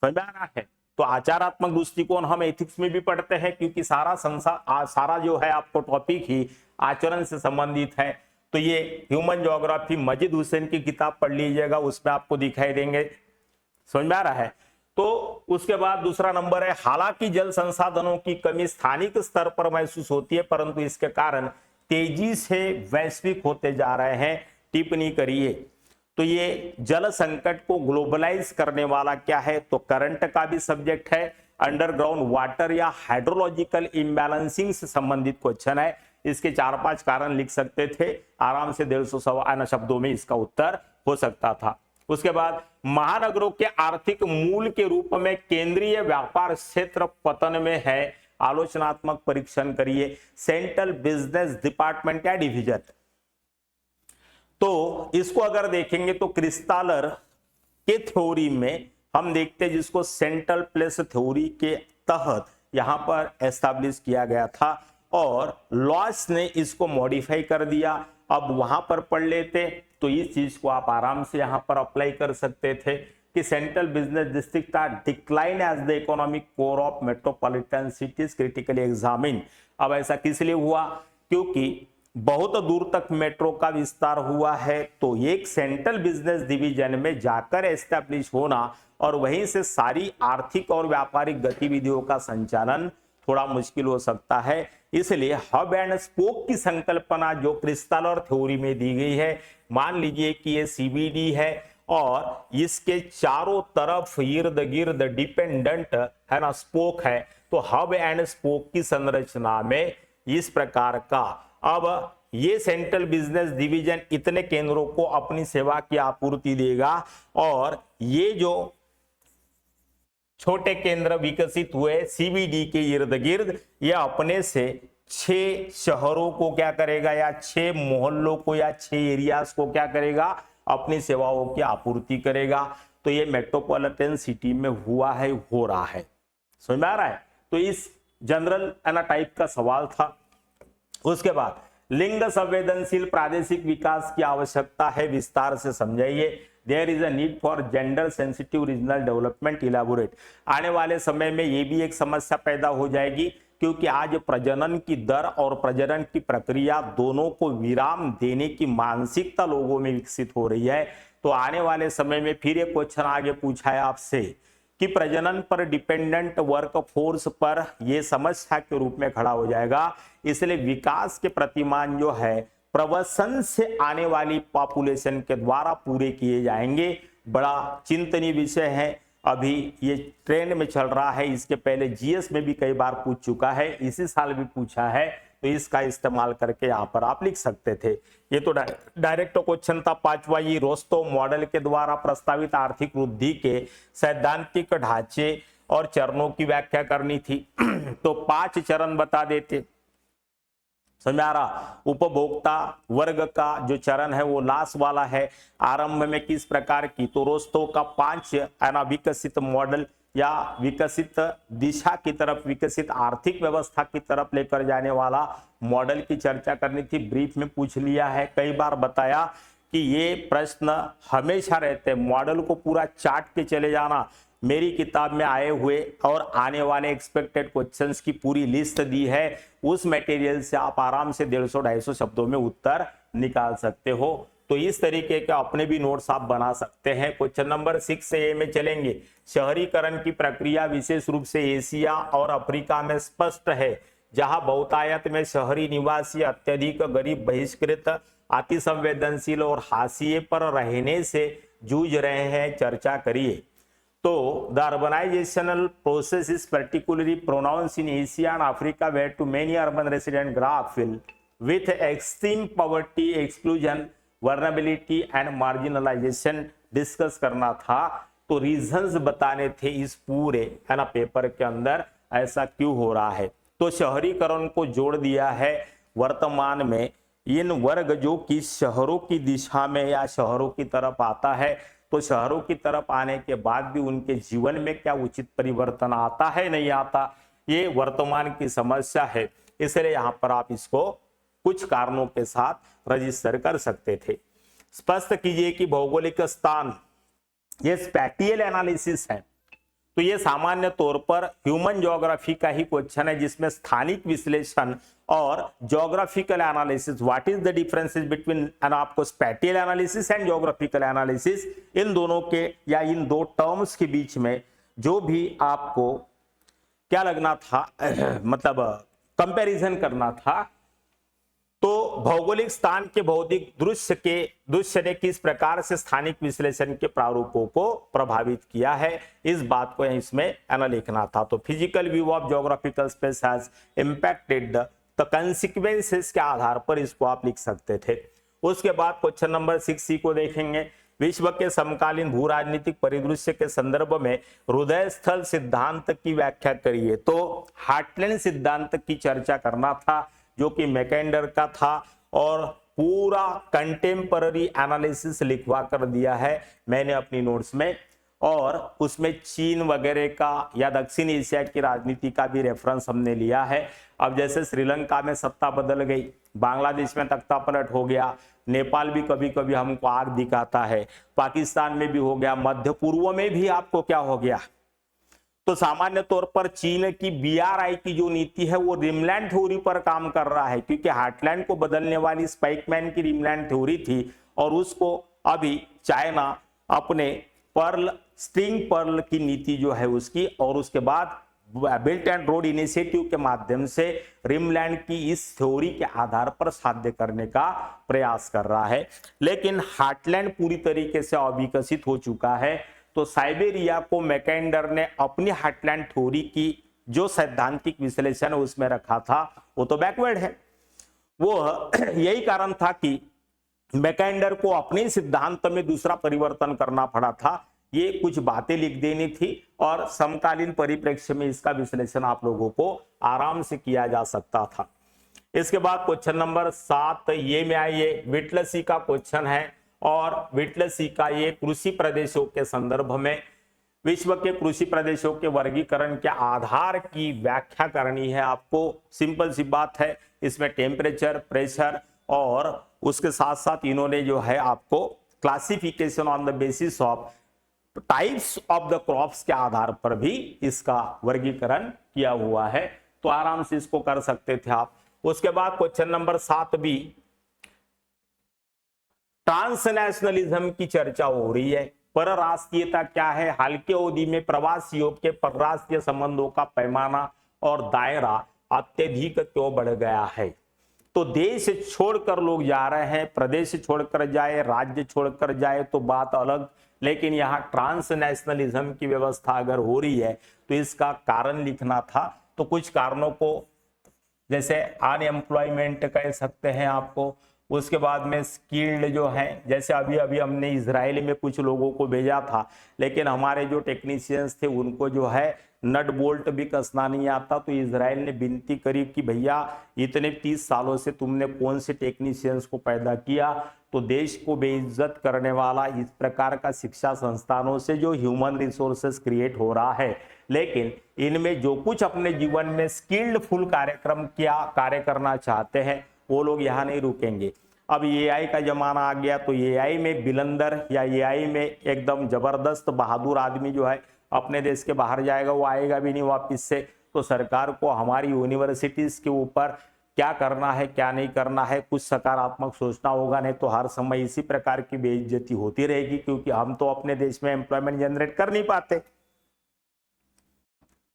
समझ आ रहा है। तो आचारात्मक दृष्टिकोण हम एथिक्स में भी पढ़ते हैं, क्योंकि सारा जो है आपको टॉपिक ही आचरण से संबंधित है। तो ये ह्यूमन ज्योग्राफी मजिद हुसैन की किताब पढ़ लीजिएगा, उसमें आपको दिखाई देंगे। समझ में आ रहा है। तो उसके बाद दूसरा नंबर है, हालांकि जल संसाधनों की कमी स्थानिक स्तर पर महसूस होती है, परंतु इसके कारण तेजी से वैश्विक होते जा रहे हैं। टिप्पणी करिए। तो ये जल संकट को ग्लोबलाइज करने वाला क्या है, तो करंट का भी सब्जेक्ट है, अंडरग्राउंड वाटर या हाइड्रोलॉजिकल इम्बैलेंसिंग से संबंधित क्वेश्चन है। इसके 4-5 कारण लिख सकते थे आराम से, 150 शब्दों में इसका उत्तर हो सकता था। उसके बाद महानगरों के आर्थिक मूल के रूप में केंद्रीय व्यापार क्षेत्र पतन में है, आलोचनात्मक परीक्षण करिए। सेंट्रल बिजनेस डिपार्टमेंट या डिवीजन, तो इसको अगर देखेंगे तो क्रिस्टालर के थ्योरी में हम देखते हैं, जिसको सेंट्रल प्लेस थ्योरी के तहत यहां पर एस्टैब्लिश किया गया था और लॉस ने इसको मॉडिफाई कर दिया। अब वहां पर पढ़ लेते तो इस चीज को आप आराम से यहां पर अप्लाई कर सकते थे कि central business district are decline as the economic core of metropolitan cities critically examine. अब ऐसा किस लिए हुआ, क्योंकि बहुत दूर तक मेट्रो का विस्तार हुआ है, तो एक सेंट्रल बिजनेस डिवीजन में जाकर एस्टैब्लिश होना और वहीं से सारी आर्थिक और व्यापारिक गतिविधियों का संचालन थोड़ा मुश्किल हो सकता है। इसलिए हब एंड स्पोक की संकल्पना जो क्रिस्टालर थ्योरी में दी गई है, मान लीजिए कि ये सीबीडी है और इसके चारों तरफ इर्द गिर्द डिपेंडेंट है ना स्पोक है। तो हब एंड स्पोक की संरचना में इस प्रकार का, अब ये सेंट्रल बिजनेस डिवीजन इतने केंद्रों को अपनी सेवा की आपूर्ति देगा और ये जो छोटे केंद्र विकसित हुए सीबीडी के इर्द गिर्द, ये अपने से 6 शहरों को क्या करेगा या 6 मोहल्लों को या 6 एरियाज को क्या करेगा, अपनी सेवाओं की आपूर्ति करेगा। तो ये मेट्रोपॉलिटन सिटी में हुआ है, हो रहा है, समझ में आ रहा है। तो इस जनरल एना टाइप का सवाल था। उसके बाद लिंग संवेदनशील प्रादेशिक विकास की आवश्यकता है, विस्तार से समझाइए। There is a need for gender sensitive regional development, elaborate. आने वाले समय में ये भी एक समस्या पैदा हो जाएगी क्योंकि आज प्रजनन की दर और प्रजनन की प्रक्रिया दोनों को विराम देने की मानसिकता लोगों में विकसित हो रही है। तो आने वाले समय में फिर एक क्वेश्चन आगे पूछा है आपसे कि प्रजनन पर डिपेंडेंट वर्क फोर्स पर यह समस्या के रूप में खड़ा हो जाएगा। इसलिए विकास के प्रतिमान जो है प्रवसन से आने वाली पॉपुलेशन के द्वारा पूरे किए जाएंगे। बड़ा चिंतनीय विषय है, अभी ये ट्रेंड में चल रहा है। इसके पहले जीएस में भी कई बार पूछ चुका है, इसी साल भी पूछा है, तो इसका इस्तेमाल करके यहाँ पर आप लिख सकते थे। ये तो डायरेक्ट क्वेश्चन था। 5वां, ये रोस्टोव मॉडल के द्वारा प्रस्तावित आर्थिक वृद्धि के सैद्धांतिक ढांचे और चरणों की व्याख्या करनी थी। तो 5 चरण बता देते, समझ में आ रहा। उपभोक्ता वर्ग का जो चरण है वो लास्ट वाला है। आरंभ में किस प्रकार की, तो रोस्टोव का 5 विकसित मॉडल या विकसित दिशा की तरफ, विकसित आर्थिक व्यवस्था की तरफ लेकर जाने वाला मॉडल की चर्चा करनी थी। ब्रीफ में पूछ लिया है, कई बार बताया कि ये प्रश्न हमेशा रहते हैं। मॉडल को पूरा चाट के चले जाना। मेरी किताब में आए हुए और आने वाले एक्सपेक्टेड क्वेश्चंस की पूरी लिस्ट दी है, उस मटेरियल से आप आराम से 150-250 शब्दों में उत्तर निकाल सकते हो। तो इस तरीके के अपने भी नोट्स आप बना सकते हैं। क्वेश्चन नंबर 6 से ए में चलेंगे। शहरीकरण की प्रक्रिया विशेष रूप से एशिया और अफ्रीका में स्पष्ट है, जहां बहुतायत में शहरी निवासी अत्यधिक गरीब, बहिष्कृत, अति संवेदनशील और हाशिए पर रहने से जूझ रहे हैं। चर्चा करिए। तो the urbanizational process is particularly pronounced in Asia and Africa, where too many urban residents grapple with extreme poverty, exclusion, vulnerability and marginalization discuss करना था। तो रीजंस बताने थे इस पूरे है ना पेपर के अंदर, ऐसा क्यों हो रहा है। तो शहरीकरण को जोड़ दिया है। वर्तमान में इन वर्ग जो कि शहरों की दिशा में या शहरों की तरफ आता है, तो शहरों की तरफ आने के बाद भी उनके जीवन में क्या उचित परिवर्तन आता है, नहीं आता, ये वर्तमान की समस्या है। इसलिए यहां पर आप इसको कुछ कारणों के साथ रजिस्टर कर सकते थे। स्पष्ट कीजिए कि भौगोलिक स्थान, ये स्पैटियल एनालिसिस है, तो ये सामान्य तौर पर ह्यूमन ज्योग्राफी का ही क्वेश्चन है, जिसमें स्थानिक विश्लेषण और geographical analysis, what is the differences between आपको spatial analysis and geographical analysis, इन दोनों के या इन दो टर्म्स के बीच में जो भी आपको क्या लगना था मतलब कंपैरिजन करना था। तो भौगोलिक स्थान के भौतिक दृश्य ने किस प्रकार से स्थानिक विश्लेषण के प्रारूपों को प्रभावित किया है, इस बात को इसमें लिखना था। तो physical view of geographical space has impacted the consequences के आधार पर इसको आप लिख सकते थे। उसके बाद क्वेश्चन नंबर 6C को देखेंगे। विश्व के समकालीन भू राजनीतिक परिदृश्य के संदर्भ में हृदय स्थल सिद्धांत की व्याख्या करिए। तो हार्टलैंड सिद्धांत की चर्चा करना था, जो कि मैकेंडर का था, और पूरा कंटेम्पररी एनालिसिस लिखवा कर दिया है मैंने अपनी नोट्स में, और उसमें चीन वगैरह का या दक्षिण एशिया की राजनीति का भी रेफरेंस हमने लिया है। अब जैसे श्रीलंका में सत्ता बदल गई, बांग्लादेश में तख्ता पलट हो गया, नेपाल भी कभी कभी हमको आग दिखाता है, पाकिस्तान में भी हो गया, मध्य पूर्व में भी आपको क्या हो गया। तो सामान्य तौर पर चीन की BRI की जो नीति है वो रिमलैंड थ्योरी पर काम कर रहा है, क्योंकि हार्टलैंड को बदलने वाली स्पाइकमैन की रिमलैंड थ्योरी थी, और उसको अभी चाइना अपने पर्ल, स्ट्रिंग पर्ल की नीति जो है उसकी, और उसके बाद बिल्ट एंड रोड इनिशिएटिव के माध्यम से रिमलैंड की इस थ्योरी के आधार पर साध्य करने का प्रयास कर रहा है। लेकिन हार्टलैंड पूरी तरीके से अविकसित हो चुका है, तो साइबेरिया को मैकेंडर ने अपनी हार्टलैंड थ्योरी की जो सैद्धांतिक विश्लेषण उसमें रखा था वो तो बैकवर्ड है। वो यही कारण था कि मैकेंडर को अपने सिद्धांत में दूसरा परिवर्तन करना पड़ा था, ये कुछ बातें लिख देनी थी और समकालीन परिप्रेक्ष्य में इसका विश्लेषण आप लोगों को आराम से किया जा सकता था। इसके बाद क्वेश्चन नंबर 7 ये में आइए, विटलसी का क्वेश्चन है और विटलसी का ये कृषि प्रदेशों के संदर्भ में विश्व के कृषि प्रदेशों के वर्गीकरण के आधार की व्याख्या करनी है आपको। सिंपल सी बात है, इसमें टेम्परेचर, प्रेशर और उसके साथ साथ इन्होंने जो है आपको classification on the basis of types of the crops के आधार पर भी इसका वर्गीकरण किया हुआ है, तो आराम से इसको कर सकते थे आप। उसके बाद क्वेश्चन नंबर 7 भी ट्रांसनेशनलिज्म की चर्चा हो रही है। परराष्ट्रीयता क्या है? हाल की अवधि में प्रवासियों के परराष्ट्रीय संबंधों का पैमाना और दायरा अत्यधिक क्यों बढ़ गया है? तो देश छोड़कर लोग जा रहे हैं, प्रदेश छोड़कर जाए, राज्य छोड़कर जाए तो बात अलग, लेकिन यहाँ ट्रांसनेशनलिज्म की व्यवस्था अगर हो रही है तो इसका कारण लिखना था। तो कुछ कारणों को जैसे अनएम्प्लॉयमेंट कह सकते हैं आपको, उसके बाद में स्किल्ड जो है, जैसे अभी अभी हमने इजराइल में कुछ लोगों को भेजा था, लेकिन हमारे जो टेक्नीशियंस थे उनको जो है नट बोल्ट भी कसना नहीं आता, तो इजराइल ने विनती करी कि भैया इतने 30 सालों से तुमने कौन से टेक्नीशियंस को पैदा किया, तो देश को बेइज्जत करने वाला इस प्रकार का शिक्षा संस्थानों से जो ह्यूमन रिसोर्सेस क्रिएट हो रहा है, लेकिन इनमें जो कुछ अपने जीवन में स्किल्डफुल कार्यक्रम किया कार्य करना चाहते हैं वो लोग यहाँ नहीं रुकेंगे। अब एआई का जमाना आ गया, तो एआई में बिलंदर या एआई में एकदम जबरदस्त बहादुर आदमी जो है अपने देश के बाहर जाएगा, वो आएगा भी नहीं वापिस से। तो सरकार को हमारी यूनिवर्सिटीज के ऊपर क्या करना है क्या नहीं करना है कुछ सकारात्मक सोचना होगा, नहीं तो हर समय इसी प्रकार की बेइज्जती होती रहेगी, क्योंकि हम तो अपने देश में एम्प्लॉयमेंट जनरेट कर नहीं पाते।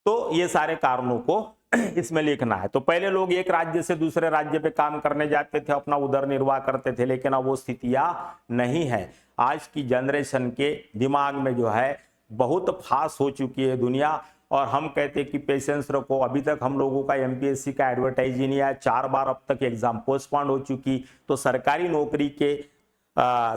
तो ये सारे कारणों को इसमें लिखना है। तो पहले लोग एक राज्य से दूसरे राज्य पे काम करने जाते थे, अपना उदर निर्वाह करते थे, लेकिन अब वो स्थितियां नहीं है। आज की जनरेशन के दिमाग में जो है बहुत फास्ट हो चुकी है दुनिया, और हम कहते हैं कि पेशेंस रखो। अभी तक हम लोगों का एमपीएससी का एडवर्टाइज ही नहीं आया, 4 बार अब तक एग्जाम पोस्टपोन हो चुकी। तो सरकारी नौकरी के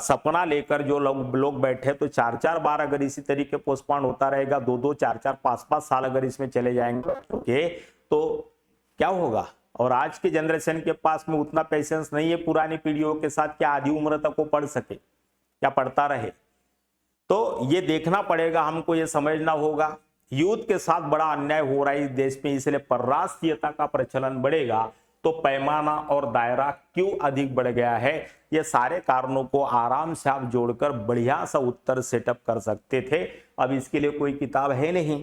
सपना लेकर जो लोग बैठे, तो 4-4 बार अगर इसी तरीके पोस्टपोन होता रहेगा, 2-2, 4-4, 5-5 साल अगर इसमें चले जाएंगे ओके, तो क्या होगा? और आज की जनरेशन के पास में उतना पेशेंस नहीं है पुरानी पीढ़ियों के साथ, क्या आधी उम्र तक वो पढ़ सके, क्या पढ़ता रहे। तो ये देखना पड़ेगा हमको, ये समझना होगा यूथ के साथ बड़ा अन्याय हो रहा है इस देश में, इसलिए परराष्ट्रीयता का प्रचलन बढ़ेगा तो पैमाना और दायरा क्यों अधिक बढ़ गया है, ये सारे कारणों को आराम से आप जोड़कर बढ़िया सा उत्तर सेटअप कर सकते थे। अब इसके लिए कोई किताब है नहीं,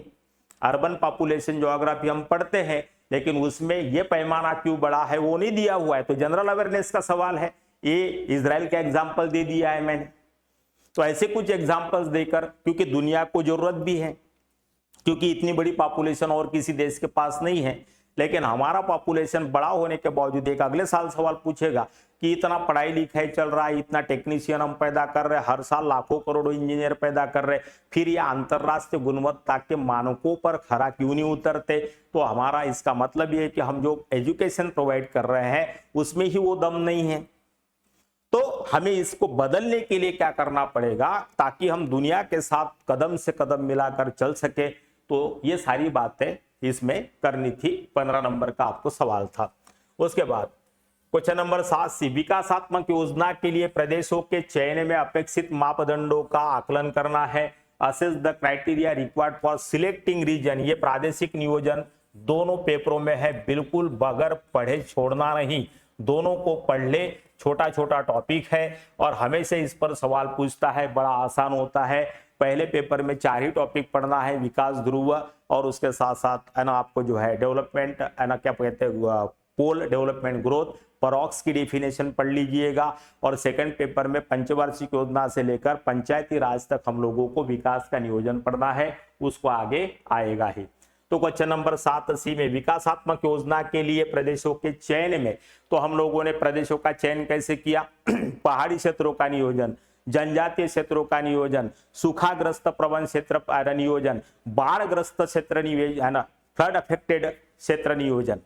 अर्बन पॉपुलेशन ज्योग्राफी हम पढ़ते हैं, लेकिन उसमें ये पैमाना क्यों बढ़ा है वो नहीं दिया हुआ है। तो जनरल अवेयरनेस का सवाल है, ये इजराइल का एग्जाम्पल दे दिया है मैंने। तो ऐसे कुछ एग्जाम्पल्स देकर, क्योंकि दुनिया को जरूरत भी है, क्योंकि इतनी बड़ी पॉपुलेशन और किसी देश के पास नहीं है, लेकिन हमारा पॉपुलेशन बड़ा होने के बावजूद एक अगले साल सवाल पूछेगा कि इतना पढ़ाई लिखाई चल रहा है, इतना टेक्नीशियन हम पैदा कर रहे हैं, हर साल लाखों करोड़ों इंजीनियर पैदा कर रहे हैं, फिर ये अंतरराष्ट्रीय गुणवत्ता के मानकों पर खरा क्यों नहीं उतरते? तो हमारा इसका मतलब ये है कि हम जो एजुकेशन प्रोवाइड कर रहे हैं उसमें ही वो दम नहीं है। तो हमें इसको बदलने के लिए क्या करना पड़ेगा ताकि हम दुनिया के साथ कदम से कदम मिलाकर चल सके। तो ये सारी बातें इसमें करनी थी। 15 नंबर का आपको सवाल था। उसके बाद क्वेश्चन नंबर 7 सी, विकासात्मक योजना के लिए प्रदेशों के चयन में अपेक्षित मापदंडों का आकलन करना है। Assess the criteria required for selecting region. ये प्रादेशिक नियोजन दोनों पेपरों में है, बिल्कुल बगैर पढ़े छोड़ना नहीं, दोनों को पढ़ ले। छोटा छोटा टॉपिक है और हमेशा इस पर सवाल पूछता है, बड़ा आसान होता है। पहले पेपर में 4 ही टॉपिक पढ़ना है, विकास ध्रुव और उसके साथ साथ है ना आपको जो है डेवलपमेंट है ना क्या कहते हैं पोल डेवलपमेंट ग्रोथ, परोक्स की डेफिनेशन पढ़ लीजिएगा। और सेकंड पेपर में पंचवार्षिक योजना से लेकर पंचायती राज तक हम लोगों को विकास का नियोजन पढ़ना है, उसको आगे आएगा ही। तो क्वेश्चन नंबर 7C में विकासात्मक योजना के लिए प्रदेशों के चयन में, तो हम लोगों ने प्रदेशों का चयन कैसे किया? पहाड़ी क्षेत्रों का नियोजन, जनजातीय क्षेत्रों का नियोजन, सूखाग्रस्त प्रवण क्षेत्र नियोजन, बाढ़ग्रस्त क्षेत्र नियोजन, फ्लड अफेक्टेड क्षेत्र नियोजन।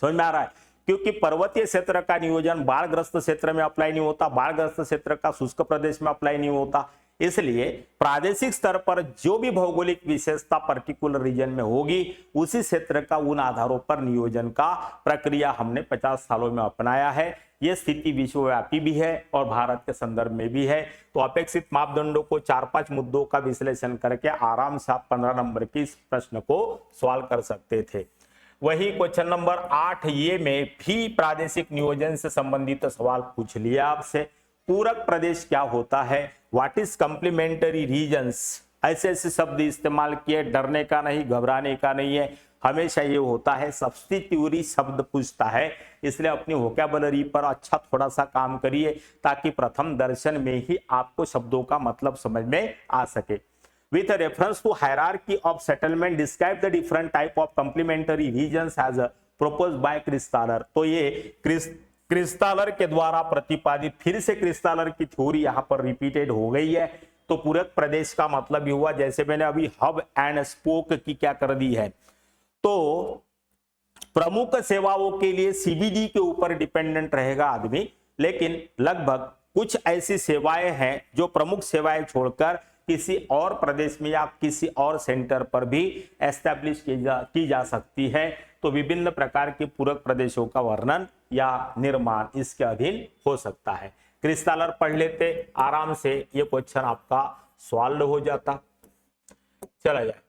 समझ में आ रहा है? क्योंकि पर्वतीय क्षेत्र का नियोजन बाढ़ग्रस्त क्षेत्र में अप्लाई नहीं होता, बाढ़ग्रस्त क्षेत्र का शुष्क प्रदेश में अप्लाई नहीं होता। इसलिए प्रादेशिक स्तर पर जो भी भौगोलिक विशेषता पर्टिकुलर रीजन में होगी, उसी क्षेत्र का उन आधारों पर नियोजन का प्रक्रिया हमने 50 सालों में अपनाया है। यह स्थिति विश्वव्यापी भी है और भारत के संदर्भ में भी है। तो अपेक्षित मापदंडों को 4-5 मुद्दों का विश्लेषण करके आराम से आप 15 नंबर के इस प्रश्न को सॉल्व कर सकते थे। वही क्वेश्चन नंबर 8 ये में भी प्रादेशिक नियोजन से संबंधित सवाल पूछ लिया आपसे। पूरक प्रदेश क्या होता है? What is complementary regions? ऐसे ऐसे शब्द इस्तेमाल किए, डरने का नहीं, घबराने का नहीं है। हमेशा ये होता है सब्स्टिट्यूटरी शब्द पूछता है, इसलिए अपनी वोकैबुलरी पर अच्छा थोड़ा सा काम करिए ताकि प्रथम दर्शन में ही आपको शब्दों का मतलब समझ में आ सके। With a reference to hierarchy of settlement, describe the different type of complementary regions as proposed by क्रिस्तालर। तो ये क्रिस्तालर के द्वारा प्रतिपादित, फिर से क्रिस्तालर की थ्योरी यहाँ पर रिपीटेड हो गई है। तो पूरक प्रदेश का मतलब भी हुआ, जैसे मैंने अभी हब एंड स्पोक की क्या कर दी है, तो प्रमुख सेवाओं के लिए सीबीडी के ऊपर डिपेंडेंट रहेगा आदमी, लेकिन लगभग कुछ ऐसी सेवाएं हैं जो प्रमुख सेवाएं छोड़कर किसी और प्रदेश में या किसी और सेंटर पर भी एस्टैब्लिश की जा सकती है। तो विभिन्न प्रकार के पूरक प्रदेशों का वर्णन या निर्माण इसके अधीन हो सकता है। क्रिस्तालर पढ़ लेते, आराम से ये क्वेश्चन आपका सॉल्व हो जाता। चला जाए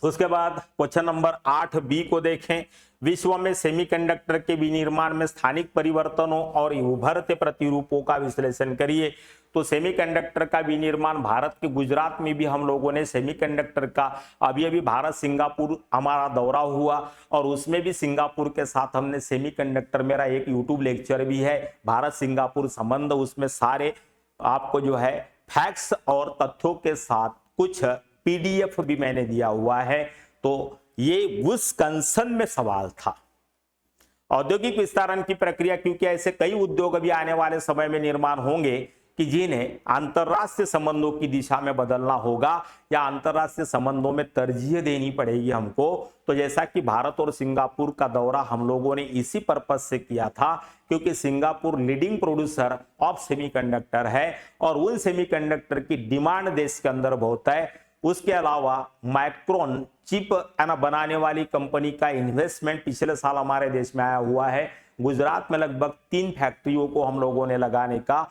उसके बाद क्वेश्चन नंबर 8B को देखें। विश्व में सेमीकंडक्टर के विनिर्माण में स्थानिक परिवर्तनों और उभरते प्रतिरूपों का विश्लेषण करिए। तो सेमीकंडक्टर का विनिर्माण भारत के गुजरात में भी हम लोगों ने सेमीकंडक्टर का अभी भारत सिंगापुर हमारा दौरा हुआ और उसमें भी सिंगापुर के साथ हमने सेमीकंडक्टर, मेरा एक यूट्यूब लेक्चर भी है भारत सिंगापुर संबंध, उसमें सारे आपको जो है फैक्ट्स और तथ्यों के साथ कुछ पीडीएफ भी मैंने दिया हुआ है। तो ये विस्कॉन्सिन में सवाल था। औद्योगिक विस्तारण की प्रक्रिया, क्योंकि ऐसे कई उद्योग अभी आने वाले समय में निर्माण होंगे कि जिन्हें अंतरराष्ट्रीय संबंधों की दिशा में बदलना होगा या अंतरराष्ट्रीय संबंधों में तरजीह देनी पड़ेगी हमको। तो जैसा कि भारत और सिंगापुर का दौरा हम लोगों ने इसी पर्पज से किया था, क्योंकि Singapore leading producer of semiconductor है और उन सेमीकंडक्टर की डिमांड देश के अंदर बहुत है। उसके अलावा माइक्रोन चिप बनाने वाली कंपनी का इन्वेस्टमेंट पिछले साल हमारे देश में आया हुआ है। गुजरात में लगभग 3 फैक्ट्रियों को हम लोगों ने लगाने का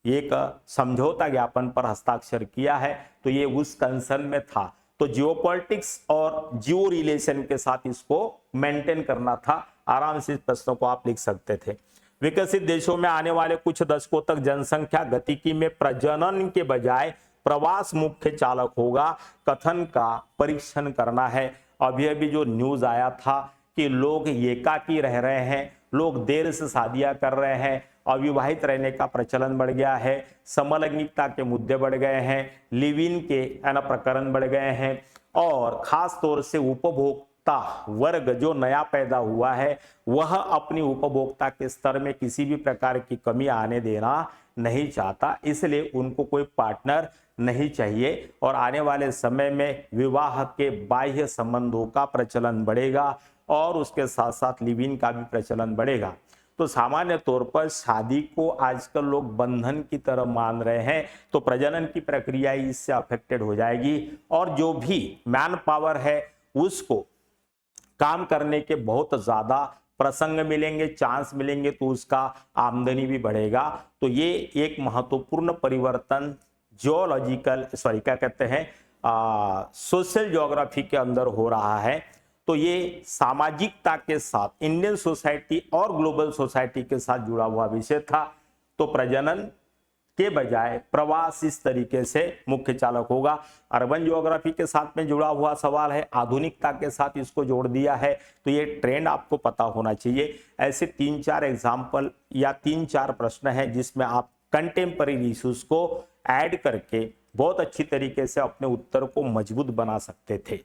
एक समझौता ज्ञापन पर हस्ताक्षर किया है। तो ये उस कंसर्न में था। तो जियोपॉलिटिक्स और जियो रिलेशन के साथ इसको मेंटेन करना था। आराम से इस प्रश्नों को आप लिख सकते थे। विकसित देशों में आने वाले कुछ दशकों तक जनसंख्या गतिकी में प्रजनन के बजाय प्रवास मुख्य चालक होगा, कथन का परीक्षण करना है। अभी जो न्यूज आया था कि लोग एकाकी रह रहे हैं, लोग देर से शादियां कर रहे हैं, अविवाहित रहने का प्रचलन बढ़ गया है, समलैंगिकता के मुद्दे बढ़ गए हैं, लिव इन के प्रकरण बढ़ गए हैं और खास तौर से उपभोक्ता वर्ग जो नया पैदा हुआ है वह अपनी उपभोक्ता के स्तर में किसी भी प्रकार की कमी आने देना नहीं चाहता, इसलिए उनको कोई पार्टनर नहीं चाहिए और आने वाले समय में विवाह के बाह्य संबंधों का प्रचलन बढ़ेगा और उसके साथ साथ लिव इन का भी प्रचलन बढ़ेगा। तो सामान्य तौर पर शादी को आजकल लोग बंधन की तरह मान रहे हैं, तो प्रजनन की प्रक्रिया इससे अफेक्टेड हो जाएगी और जो भी मैन पावर है उसको काम करने के बहुत ज्यादा प्रसंग मिलेंगे, चांस मिलेंगे, तो उसका आमदनी भी बढ़ेगा। तो ये एक महत्वपूर्ण परिवर्तन सोशल ज्योग्राफी के अंदर हो रहा है। तो ये सामाजिकता के साथ इंडियन सोसाइटी और ग्लोबल सोसाइटी के साथ जुड़ा हुआ विषय था। तो प्रजनन के बजाय प्रवास इस तरीके से मुख्य चालक होगा। अर्बन ज्योग्राफी के साथ में जुड़ा हुआ सवाल है, आधुनिकता के साथ इसको जोड़ दिया है। तो ये ट्रेंड आपको पता होना चाहिए। ऐसे 3-4 एग्जाम्पल या 3-4 प्रश्न हैं जिसमें आप कंटेम्पररी इश्यूज को ऐड करके बहुत अच्छी तरीके से अपने उत्तर को मजबूत बना सकते थे।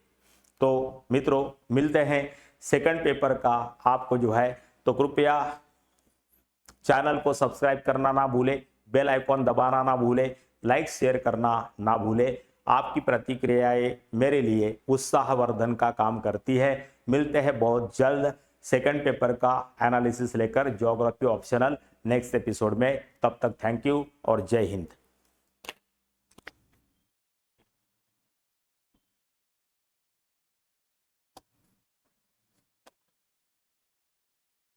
तो मित्रों मिलते हैं सेकंड पेपर का। आपको जो है तो कृपया चैनल को सब्सक्राइब करना ना भूले, बेल आइकॉन दबाना ना भूले, लाइक शेयर करना ना भूले। आपकी प्रतिक्रियाएं मेरे लिए उत्साहवर्धन का काम करती है। मिलते हैं बहुत जल्द सेकंड पेपर का एनालिसिस लेकर ज्योग्राफी ऑप्शनल नेक्स्ट एपिसोड में। तब तक थैंक यू और जय हिंद।